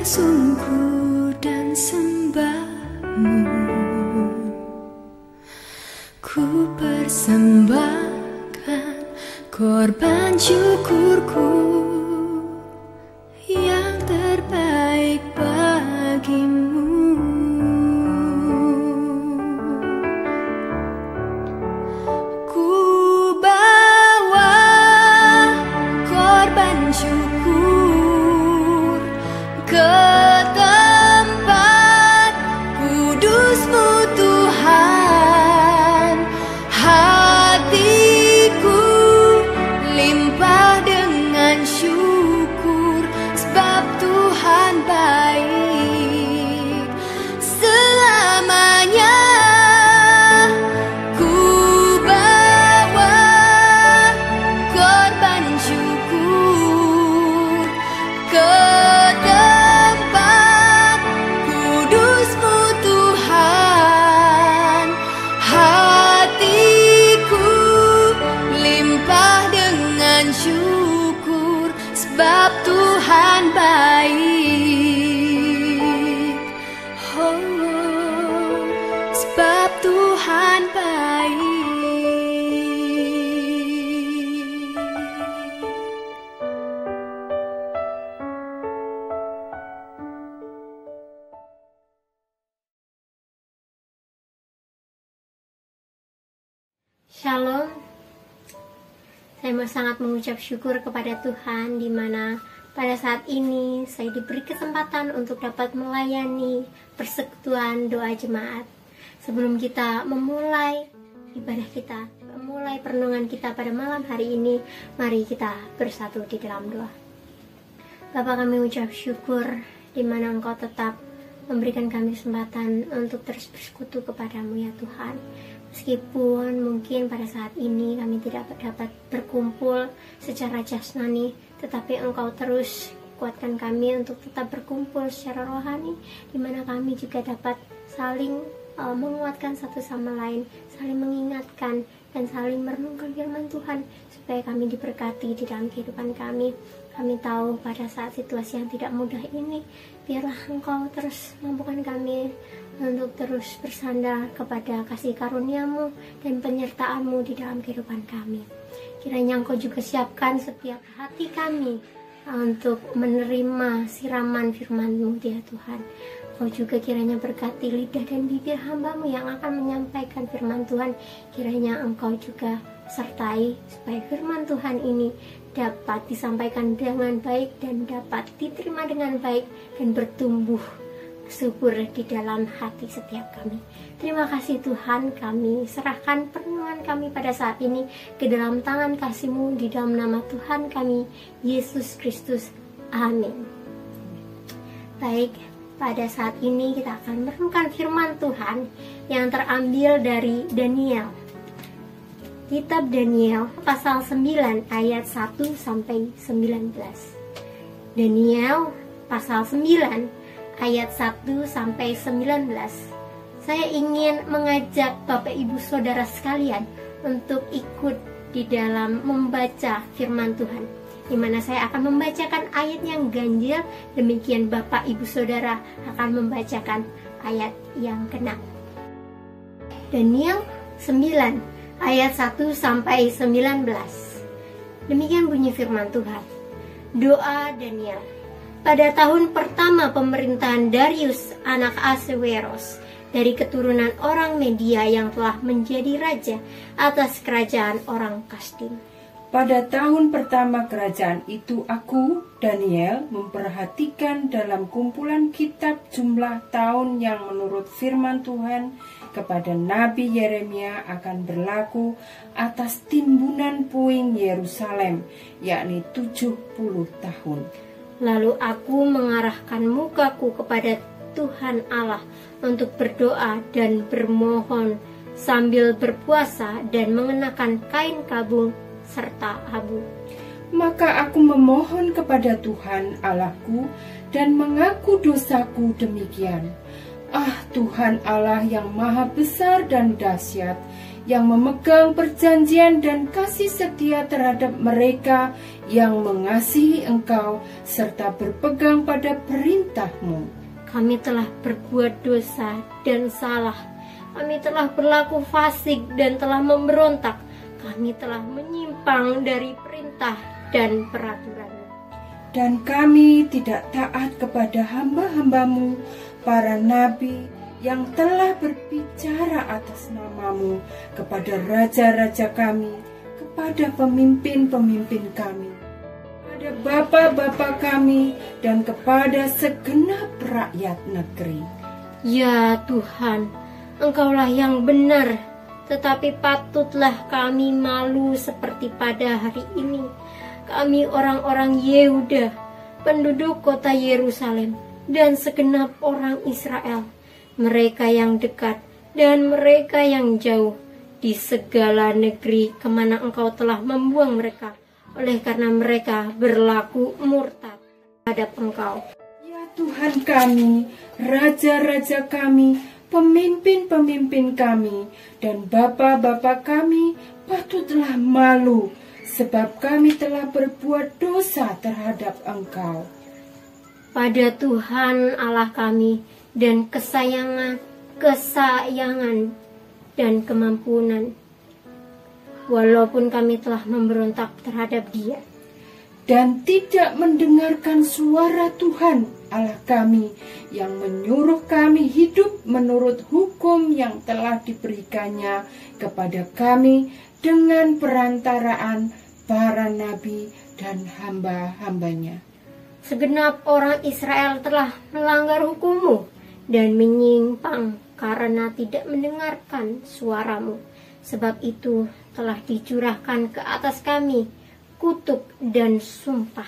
sungguh dan sembahmu, ku persembahkan korban syukurku yang terbaik bagimu. Ku bawa korban syukur ke tempat kudus-Mu Tuhan. Hatiku limpah dengan syukur, sebab Tuhan baik selamanya. Ku bawa korban syukur ke tempat kudus-Mu Tuhan. Hatiku limpah dengan syukur, sebab Tuhan baik. Oh, sebab Tuhan baik. Shalom. Saya mau sangat mengucap syukur kepada Tuhan di mana pada saat ini saya diberi kesempatan untuk dapat melayani persekutuan doa jemaat. Sebelum kita memulai ibadah kita, memulai perenungan kita pada malam hari ini, mari kita bersatu di dalam doa. Bapa, kami ucap syukur di mana Engkau tetap memberikan kami kesempatan untuk terus bersekutu kepadamu ya Tuhan. Meskipun mungkin pada saat ini kami tidak dapat berkumpul secara jasmani, tetapi Engkau terus kuatkan kami untuk tetap berkumpul secara rohani, di mana kami juga dapat saling menguatkan satu sama lain, saling mengingatkan dan saling merenungkan firman Tuhan, supaya kami diberkati di dalam kehidupan kami. Kami tahu pada saat situasi yang tidak mudah ini, biarlah Engkau terus mampukan kami untuk terus bersandar kepada kasih karunia-Mu dan penyertaan-Mu di dalam kehidupan kami. Kiranya Engkau juga siapkan setiap hati kami untuk menerima siraman firman-Mu ya Tuhan. Engkau juga kiranya berkati lidah dan bibir hamba-Mu yang akan menyampaikan firman Tuhan. Kiranya Engkau juga sertai supaya firman Tuhan ini dapat disampaikan dengan baik dan dapat diterima dengan baik dan bertumbuh subur di dalam hati setiap kami. Terima kasih Tuhan, kami serahkan perenungan kami pada saat ini ke dalam tangan kasih-Mu di dalam nama Tuhan kami, Yesus Kristus. Amin. Baik, pada saat ini kita akan merenungkan firman Tuhan yang terambil dari Daniel. Kitab Daniel pasal 9 ayat 1 sampai 19. Daniel pasal 9 ayat 1 sampai 19. Saya ingin mengajak Bapak Ibu Saudara sekalian untuk ikut di dalam membaca firman Tuhan, di mana saya akan membacakan ayat yang ganjil, demikian Bapak Ibu Saudara akan membacakan ayat yang genap. Daniel 9 ayat 1 sampai 19. Demikian bunyi firman Tuhan. Doa Daniel. Pada tahun pertama pemerintahan Darius anak Ahasweros dari keturunan orang Media yang telah menjadi raja atas kerajaan orang Kasdim. Pada tahun pertama kerajaan itu aku, Daniel, memperhatikan dalam kumpulan kitab jumlah tahun yang menurut firman Tuhan kepada Nabi Yeremia akan berlaku atas timbunan puing Yerusalem, yakni 70 tahun. Lalu aku mengarahkan mukaku kepada Tuhan Allah untuk berdoa dan bermohon sambil berpuasa dan mengenakan kain kabung serta abu. Maka aku memohon kepada Tuhan Allahku dan mengaku dosaku demikian. Ah Tuhan Allah yang maha besar dan dahsyat, yang memegang perjanjian dan kasih setia terhadap mereka yang mengasihi Engkau serta berpegang pada perintah-Mu. Kami telah berbuat dosa dan salah. Kami telah berlaku fasik dan telah memberontak. Kami telah menyimpang dari perintah dan peraturan-Mu. Dan kami tidak taat kepada hamba-hamba-Mu, para nabi yang telah berbicara atas nama-Mu, kepada raja-raja kami, kepada pemimpin-pemimpin kami, kepada bapa-bapa kami, dan kepada segenap rakyat negeri. Ya Tuhan, Engkaulah yang benar, tetapi patutlah kami malu seperti pada hari ini. Kami orang-orang Yehuda, penduduk kota Yerusalem, dan segenap orang Israel, mereka yang dekat dan mereka yang jauh, di segala negeri kemana Engkau telah membuang mereka, oleh karena mereka berlaku murtad terhadap Engkau. Ya Tuhan kami, raja-raja kami, pemimpin-pemimpin kami, dan bapa-bapa kami patutlah malu, sebab kami telah berbuat dosa terhadap Engkau. Pada Tuhan Allah kami dan kesayangan dan kemampuan, walaupun kami telah memberontak terhadap Dia, dan tidak mendengarkan suara Tuhan Allah kami yang menyuruh kami hidup menurut hukum yang telah diberikannya kepada kami dengan perantaraan para nabi dan hamba-hambanya. Segenap orang Israel telah melanggar hukum-Mu dan menyimpang karena tidak mendengarkan suara-Mu. Sebab itu telah dicurahkan ke atas kami kutuk dan sumpah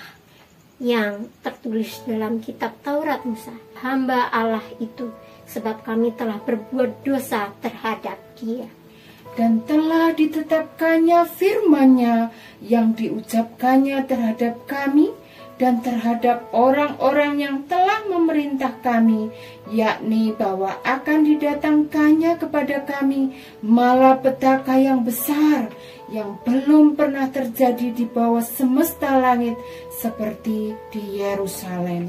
yang tertulis dalam kitab Taurat Musa, hamba Allah itu, sebab kami telah berbuat dosa terhadap Dia. Dan telah ditetapkannya firman-Nya yang diucapkannya terhadap kami dan terhadap orang-orang yang telah memerintah kami, yakni bahwa akan didatangkannya kepada kami malapetaka yang besar, yang belum pernah terjadi di bawah semesta langit, seperti di Yerusalem.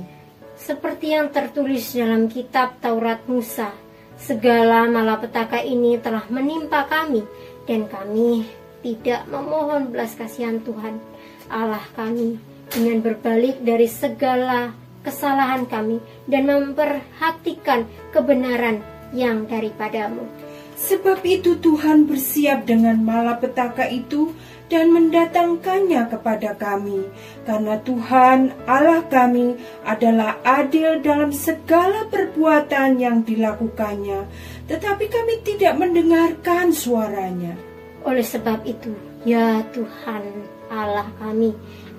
Seperti yang tertulis dalam kitab Taurat Musa, segala malapetaka ini telah menimpa kami, dan kami tidak memohon belas kasihan Tuhan Allah kami dengan berbalik dari segala kesalahan kami dan memperhatikan kebenaran yang daripada-Mu. Sebab itu Tuhan bersiap dengan malapetaka itu dan mendatangkannya kepada kami, karena Tuhan Allah kami adalah adil dalam segala perbuatan yang dilakukannya, tetapi kami tidak mendengarkan suaranya. Oleh sebab itu, ya Tuhan Allah kami,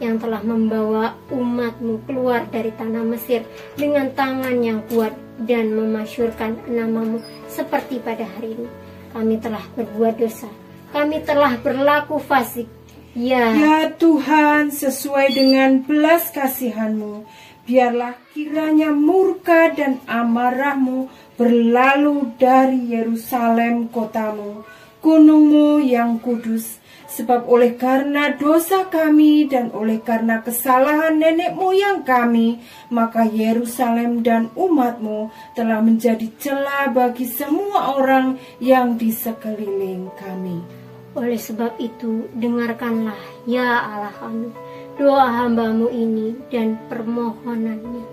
yang telah membawa umat-Mu keluar dari tanah Mesir dengan tangan yang kuat dan memasyurkan nama-Mu seperti pada hari ini. Kami telah berbuat dosa, kami telah berlaku fasik. Ya Tuhan, sesuai dengan belas kasihan-Mu, biarlah kiranya murka dan amarah-Mu berlalu dari Yerusalem kota-Mu, gunung-Mu yang kudus. Sebab oleh karena dosa kami dan oleh karena kesalahan nenek moyang kami, maka Yerusalem dan umat-Mu telah menjadi celah bagi semua orang yang di sekeliling kami. Oleh sebab itu, dengarkanlah ya Allah kami doa hamba-Mu ini dan permohonannya,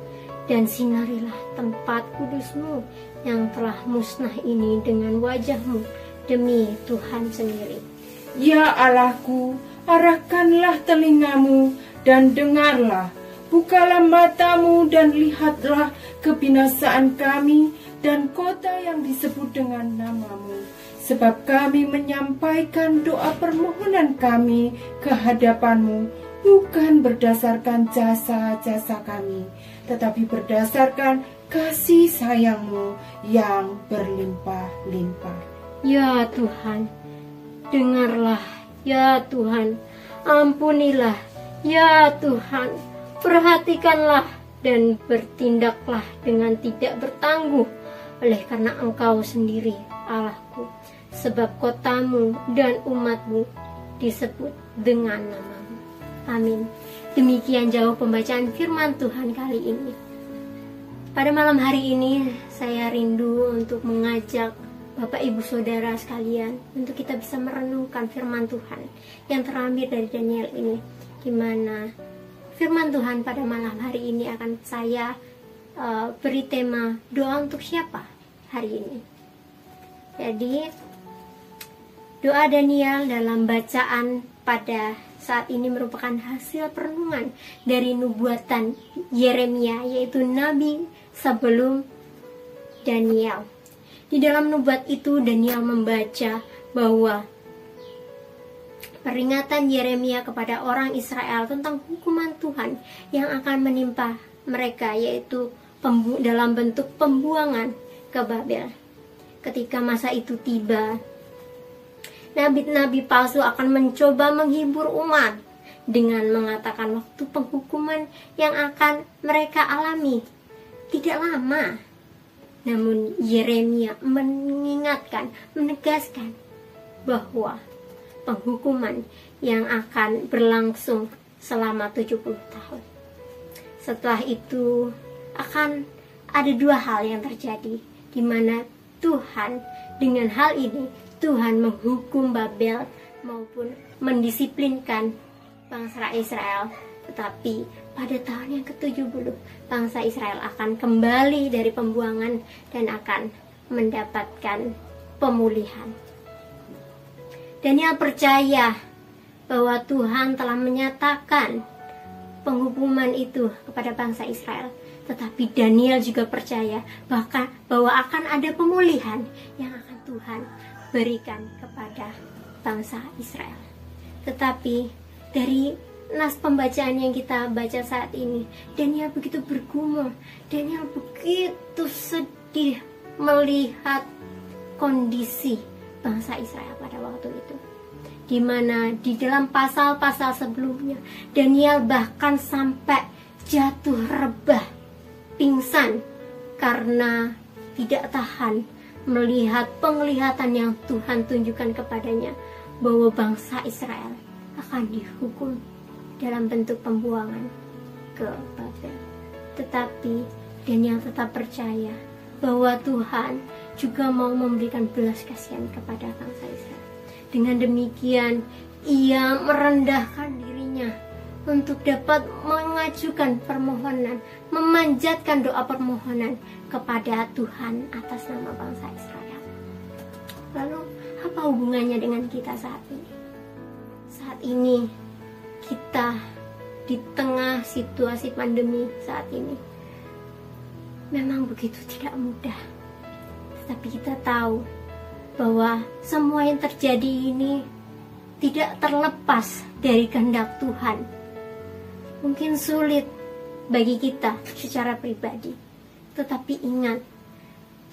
dan sinarilah tempat kudus-Mu yang telah musnah ini dengan wajah-Mu demi Tuhan sendiri. Ya Allahku, arahkanlah telinga-Mu dan dengarlah, bukalah mata-Mu dan lihatlah kebinasaan kami dan kota yang disebut dengan nama-Mu. Sebab kami menyampaikan doa permohonan kami ke hadapan-Mu, bukan berdasarkan jasa-jasa kami, tetapi berdasarkan kasih sayang-Mu yang berlimpah-limpah. Ya Tuhan, dengarlah, ya Tuhan, ampunilah, ya Tuhan, perhatikanlah dan bertindaklah dengan tidak bertangguh, oleh karena Engkau sendiri Allahku, sebab kotamu dan umatmu disebut dengan namamu. Amin. Demikian jauh pembacaan firman Tuhan kali ini. Pada malam hari ini saya rindu untuk mengajak Bapak Ibu Saudara sekalian untuk kita bisa merenungkan firman Tuhan yang terambil dari Daniel ini, di mana firman Tuhan pada malam hari ini akan saya beri tema doa untuk siapa hari ini. Jadi doa Daniel dalam bacaan pada saat ini merupakan hasil perenungan dari nubuatan Yeremia, yaitu nabi sebelum Daniel. Di dalam nubuat itu Daniel membaca bahwa peringatan Yeremia kepada orang Israel tentang hukuman Tuhan yang akan menimpa mereka, yaitu dalam bentuk pembuangan ke Babel. Ketika masa itu tiba, nabi-nabi palsu akan mencoba menghibur umat dengan mengatakan waktu penghukuman yang akan mereka alami tidak lama. Namun Yeremia mengingatkan, menegaskan bahwa penghukuman yang akan berlangsung selama 70 tahun. Setelah itu akan ada dua hal yang terjadi, di mana Tuhan dengan hal ini Tuhan menghukum Babel maupun mendisiplinkan bangsa Israel. Tetapi pada tahun yang ke-70 bangsa Israel akan kembali dari pembuangan dan akan mendapatkan pemulihan. Daniel percaya bahwa Tuhan telah menyatakan penghukuman itu kepada bangsa Israel. Tetapi Daniel juga percaya bahwa akan ada pemulihan yang akan Tuhan berikan kepada bangsa Israel. Tetapi dari nas pembacaan yang kita baca saat ini, Daniel begitu bergumul, Daniel begitu sedih melihat kondisi bangsa Israel pada waktu itu, di mana di dalam pasal-pasal sebelumnya Daniel bahkan sampai jatuh rebah, pingsan karena tidak tahan melihat penglihatan yang Tuhan tunjukkan kepadanya bahwa bangsa Israel akan dihukum dalam bentuk pembuangan ke Babel. Tetapi Daniel tetap percaya bahwa Tuhan juga mau memberikan belas kasihan kepada bangsa Israel. Dengan demikian ia merendahkan dirinya untuk dapat mengajukan permohonan, memanjatkan doa permohonan kepada Tuhan atas nama bangsa Israel. Lalu apa hubungannya dengan kita saat ini? Saat ini kita di tengah situasi pandemi saat ini memang begitu tidak mudah. Tetapi kita tahu bahwa semua yang terjadi ini tidak terlepas dari kehendak Tuhan. Mungkin sulit bagi kita secara pribadi, tetapi ingat,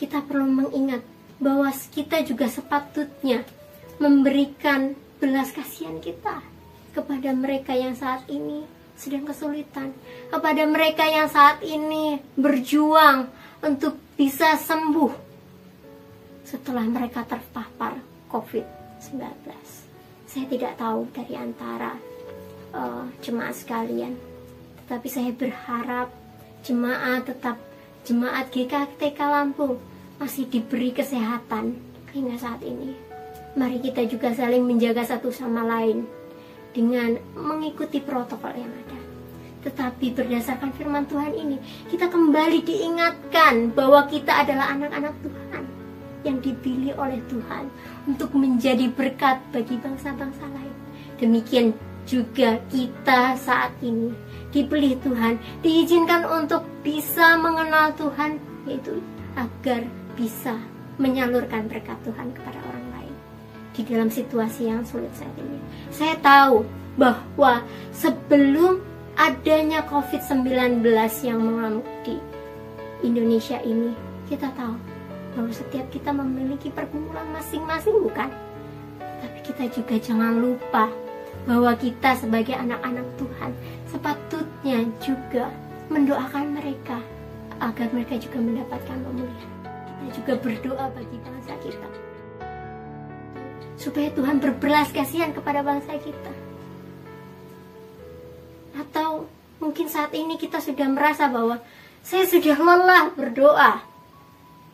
kita perlu mengingat bahwa kita juga sepatutnya memberikan belas kasihan kita kepada mereka yang saat ini sedang kesulitan, kepada mereka yang saat ini berjuang untuk bisa sembuh setelah mereka terpapar COVID-19. Saya tidak tahu dari antara jemaat sekalian, tetapi saya berharap jemaat GKTK Lampung masih diberi kesehatan hingga saat ini. Mari kita juga saling menjaga satu sama lain dengan mengikuti protokol yang ada. Tetapi berdasarkan firman Tuhan ini, kita kembali diingatkan bahwa kita adalah anak-anak Tuhan yang dipilih oleh Tuhan untuk menjadi berkat bagi bangsa-bangsa lain. Demikian juga kita saat ini dipilih Tuhan, diizinkan untuk bisa mengenal Tuhan, yaitu agar bisa menyalurkan berkat Tuhan kepada orang lain di dalam situasi yang sulit saat ini. Saya tahu bahwa sebelum adanya COVID-19 yang mengamuk di Indonesia ini, kita tahu bahwa setiap kita memiliki pergumulan masing-masing, bukan? Tapi kita juga jangan lupa bahwa kita sebagai anak-anak Tuhan sepatutnya juga mendoakan mereka agar mereka juga mendapatkan pemulihan. Kita juga berdoa bagi bangsa kita. supaya Tuhan berbelas kasihan kepada bangsa kita. Atau mungkin saat ini kita sudah merasa bahwa saya sudah lelah berdoa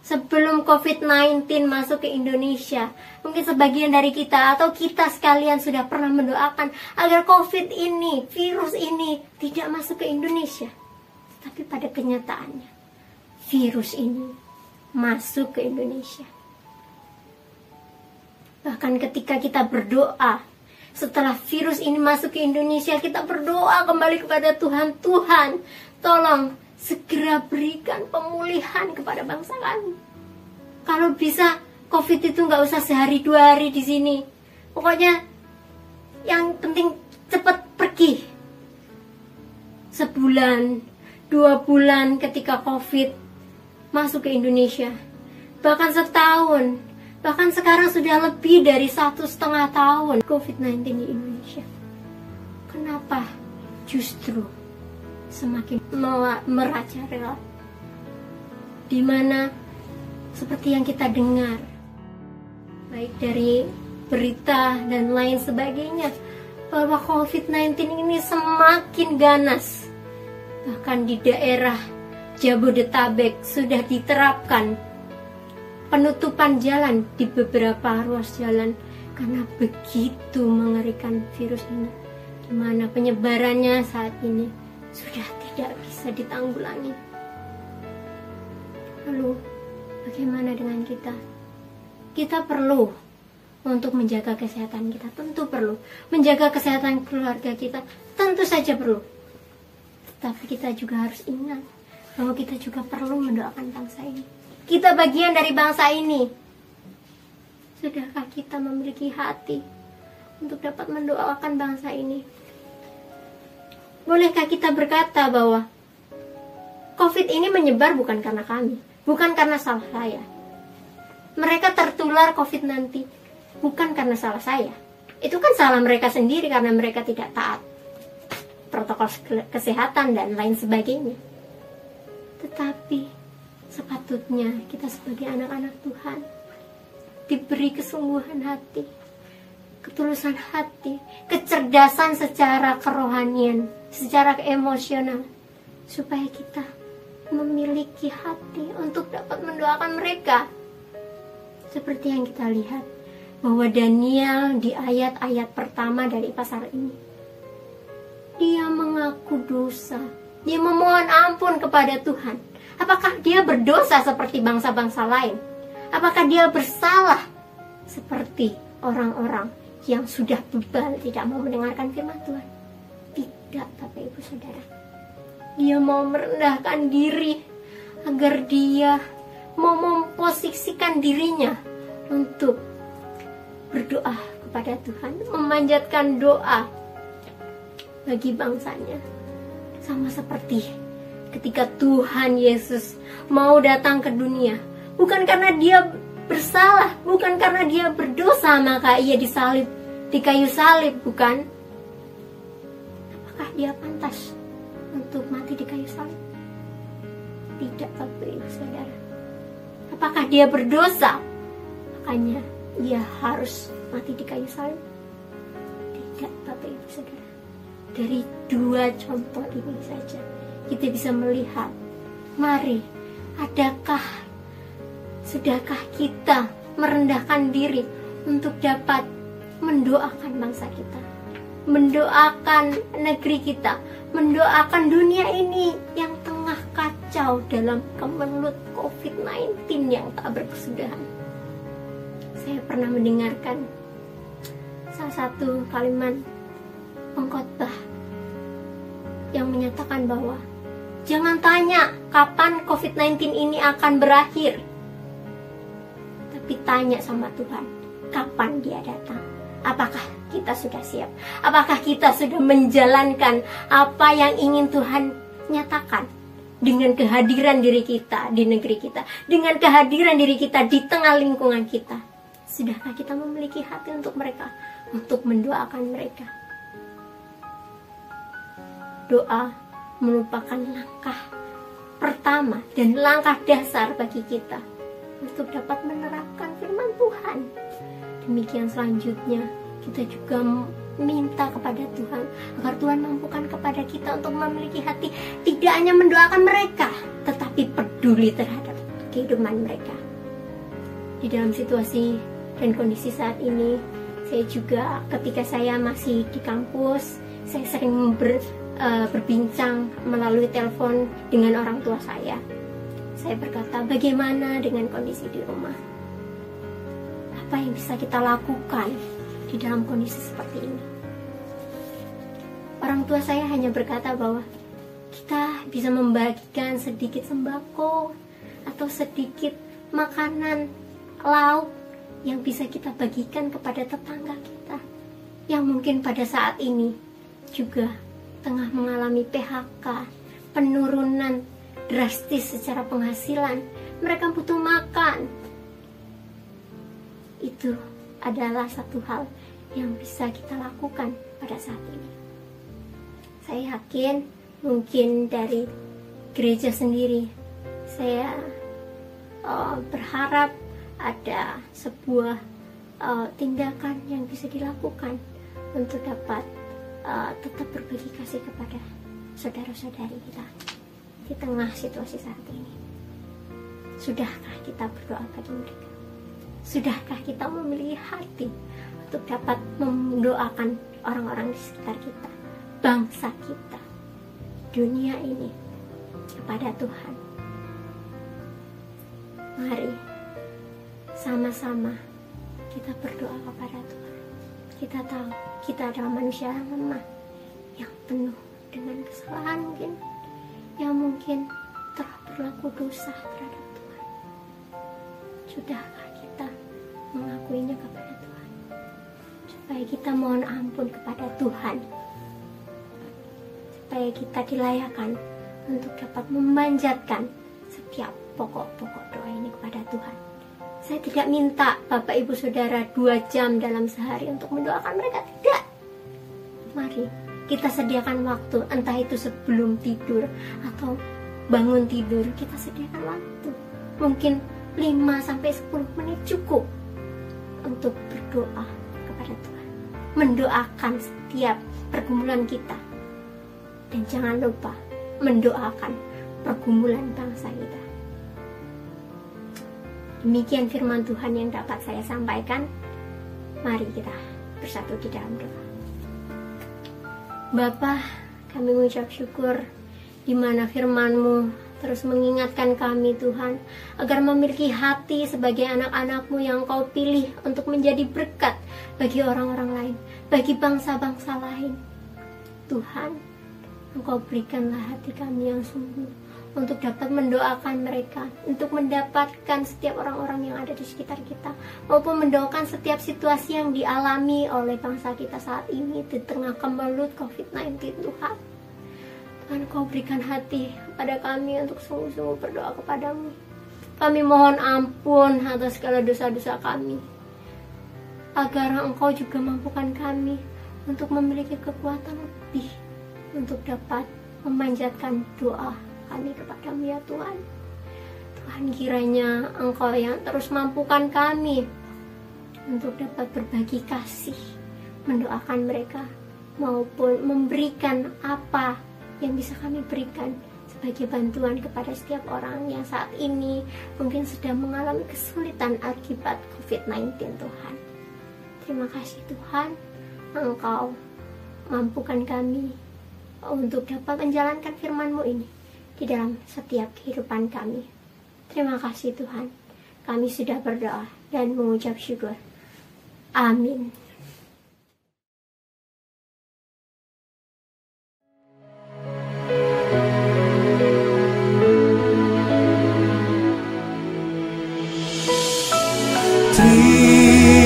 sebelum COVID-19 masuk ke Indonesia. Mungkin sebagian dari kita atau kita sekalian sudah pernah mendoakan agar COVID ini, virus ini tidak masuk ke Indonesia. Tapi pada kenyataannya, virus ini masuk ke Indonesia. Bahkan ketika kita berdoa, setelah virus ini masuk ke Indonesia, kita berdoa kembali kepada Tuhan. Tuhan, tolong segera berikan pemulihan kepada bangsa kami. Kalau bisa COVID itu nggak usah sehari 2 hari di sini. Pokoknya yang penting cepat pergi. Sebulan, 2 bulan ketika COVID masuk ke Indonesia. Bahkan setahun. Bahkan sekarang sudah lebih dari 1,5 tahun COVID-19 di Indonesia. Kenapa justru semakin merajalela? Di mana seperti yang kita dengar, baik dari berita dan lain sebagainya, bahwa COVID-19 ini semakin ganas. Bahkan di daerah Jabodetabek sudah diterapkan penutupan jalan di beberapa ruas jalan karena begitu mengerikan virus ini, di mana penyebarannya saat ini sudah tidak bisa ditanggulangi. Lalu bagaimana dengan kita? Kita perlu untuk menjaga kesehatan kita, tentu perlu. Menjaga kesehatan keluarga kita, tentu saja perlu. Tetapi kita juga harus ingat bahwa kita juga perlu mendoakan bangsa ini. Kita bagian dari bangsa ini. Sudahkah kita memiliki hati untuk dapat mendoakan bangsa ini? Bolehkah kita berkata bahwa COVID ini menyebar bukan karena kami, bukan karena salah saya. Mereka tertular COVID-19 bukan karena salah saya. Itu kan salah mereka sendiri karena mereka tidak taat protokol kesehatan dan lain sebagainya. Tetapi sepatutnya kita sebagai anak-anak Tuhan diberi kesungguhan hati, ketulusan hati, kecerdasan secara kerohanian, secara emosional, supaya kita memiliki hati untuk dapat mendoakan mereka. Seperti yang kita lihat bahwa Daniel di ayat-ayat pertama dari pasal ini, dia mengaku dosa, dia memohon ampun kepada Tuhan. Apakah dia berdosa seperti bangsa-bangsa lain? Apakah dia bersalah seperti orang-orang yang sudah bebal tidak mau mendengarkan firman Tuhan? Tidak, Bapak Ibu Saudara. Dia mau merendahkan diri agar dia mau memposisikan dirinya untuk berdoa kepada Tuhan, memanjatkan doa bagi bangsanya. Sama seperti ketika Tuhan Yesus mau datang ke dunia, bukan karena dia bersalah, bukan karena dia berdosa maka ia disalib di kayu salib, bukan. Apakah dia pantas untuk mati di kayu salib? Tidak, Bapak Ibu Saudara. Apakah dia berdosa makanya ia harus mati di kayu salib? Tidak, Bapak Ibu Saudara. Dari 2 contoh ini saja kita bisa melihat, mari, sudahkah kita merendahkan diri untuk dapat mendoakan bangsa kita, mendoakan negeri kita, mendoakan dunia ini yang tengah kacau dalam kemelut COVID-19 yang tak berkesudahan. Saya pernah mendengarkan salah satu kalimat pengkhotbah yang menyatakan bahwa jangan tanya kapan COVID-19 ini akan berakhir, tapi tanya sama Tuhan, kapan dia datang? Apakah kita sudah siap? Apakah kita sudah menjalankan apa yang ingin Tuhan nyatakan dengan kehadiran diri kita di negeri kita, dengan kehadiran diri kita di tengah lingkungan kita? Sudahkah kita memiliki hati untuk mereka, untuk mendoakan mereka? Doa merupakan langkah pertama dan langkah dasar bagi kita untuk dapat menerapkan firman Tuhan, Demikian selanjutnya kita juga minta kepada Tuhan agar Tuhan mampukan kepada kita untuk memiliki hati tidak hanya mendoakan mereka, tetapi peduli terhadap kehidupan mereka. Di dalam situasi dan kondisi saat ini, saya juga ketika saya masih di kampus, saya sering berbincang melalui telepon dengan orang tua saya. Saya berkata, bagaimana dengan kondisi di rumah? Apa yang bisa kita lakukan di dalam kondisi seperti ini? Orang tua saya hanya berkata bahwa kita bisa membagikan sedikit sembako atau sedikit makanan lauk yang bisa kita bagikan kepada tetangga kita yang mungkin pada saat ini juga tengah mengalami PHK, penurunan drastis secara penghasilan. Mereka butuh makan. Itu adalah satu hal yang bisa kita lakukan pada saat ini. Saya yakin mungkin dari gereja sendiri, saya berharap ada sebuah tindakan yang bisa dilakukan untuk dapat tetap berbagi kasih kepada saudara-saudari kita di tengah situasi saat ini. Sudahkah kita berdoa bagi mereka? Sudahkah kita memiliki hati untuk dapat mendoakan orang-orang di sekitar kita, bangsa kita, dunia ini kepada Tuhan? Mari sama-sama kita berdoa kepada Tuhan. Kita tahu kita adalah manusia yang lemah, yang penuh dengan kesalahan mungkin telah berlaku dosa terhadap Tuhan. Sudahkah kita mengakuinya kepada Tuhan? Supaya kita mohon ampun kepada Tuhan, supaya kita dilayakan untuk dapat memanjatkan setiap pokok-pokok doa ini kepada Tuhan. Saya tidak minta Bapak Ibu Saudara 2 jam dalam sehari untuk mendoakan mereka, tidak. Mari kita sediakan waktu, entah itu sebelum tidur atau bangun tidur, kita sediakan waktu. Mungkin 5-10 menit cukup untuk berdoa kepada Tuhan, mendoakan setiap pergumulan kita. Dan jangan lupa mendoakan pergumulan bangsa kita. Demikian firman Tuhan yang dapat saya sampaikan. Mari kita bersatu di dalam doa. Bapa, kami mengucap syukur di mana firman-Mu terus mengingatkan kami, Tuhan, agar memiliki hati sebagai anak-anak-Mu yang Kau pilih untuk menjadi berkat bagi orang-orang lain, bagi bangsa-bangsa lain. Tuhan, Engkau berikanlah hati kami yang sungguh untuk dapat mendoakan mereka, untuk mendapatkan setiap orang-orang yang ada di sekitar kita, maupun mendoakan setiap situasi yang dialami oleh bangsa kita saat ini di tengah kemelut COVID-19. Tuhan, Tuhan, Kau berikan hati pada kami untuk sungguh-sungguh berdoa kepadamu. Kami mohon ampun atas segala dosa-dosa kami, agar Engkau juga mampukan kami untuk memiliki kekuatan lebih untuk dapat memanjatkan doa kami kepadamu, ya Tuhan. Tuhan, kiranya Engkau yang terus mampukan kami untuk dapat berbagi kasih, mendoakan mereka, maupun memberikan apa yang bisa kami berikan sebagai bantuan kepada setiap orang yang saat ini mungkin sedang mengalami kesulitan akibat COVID-19. Tuhan, terima kasih Tuhan, Engkau mampukan kami untuk dapat menjalankan firman-Mu ini di dalam setiap kehidupan kami. Terima kasih Tuhan, kami sudah berdoa dan mengucap syukur. Amin.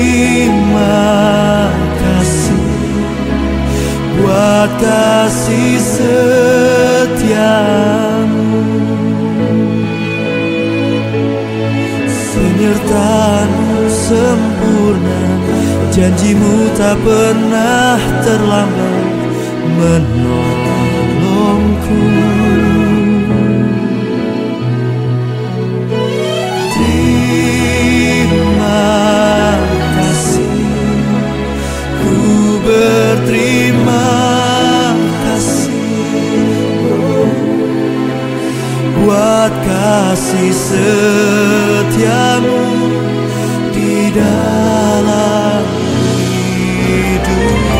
Terima kasih buat kasih setiamu, penyertaan-Mu sempurna, janji-Mu tak pernah terlambat menolongku. Terima kasih melihat kasih setiamu di dalam hidup.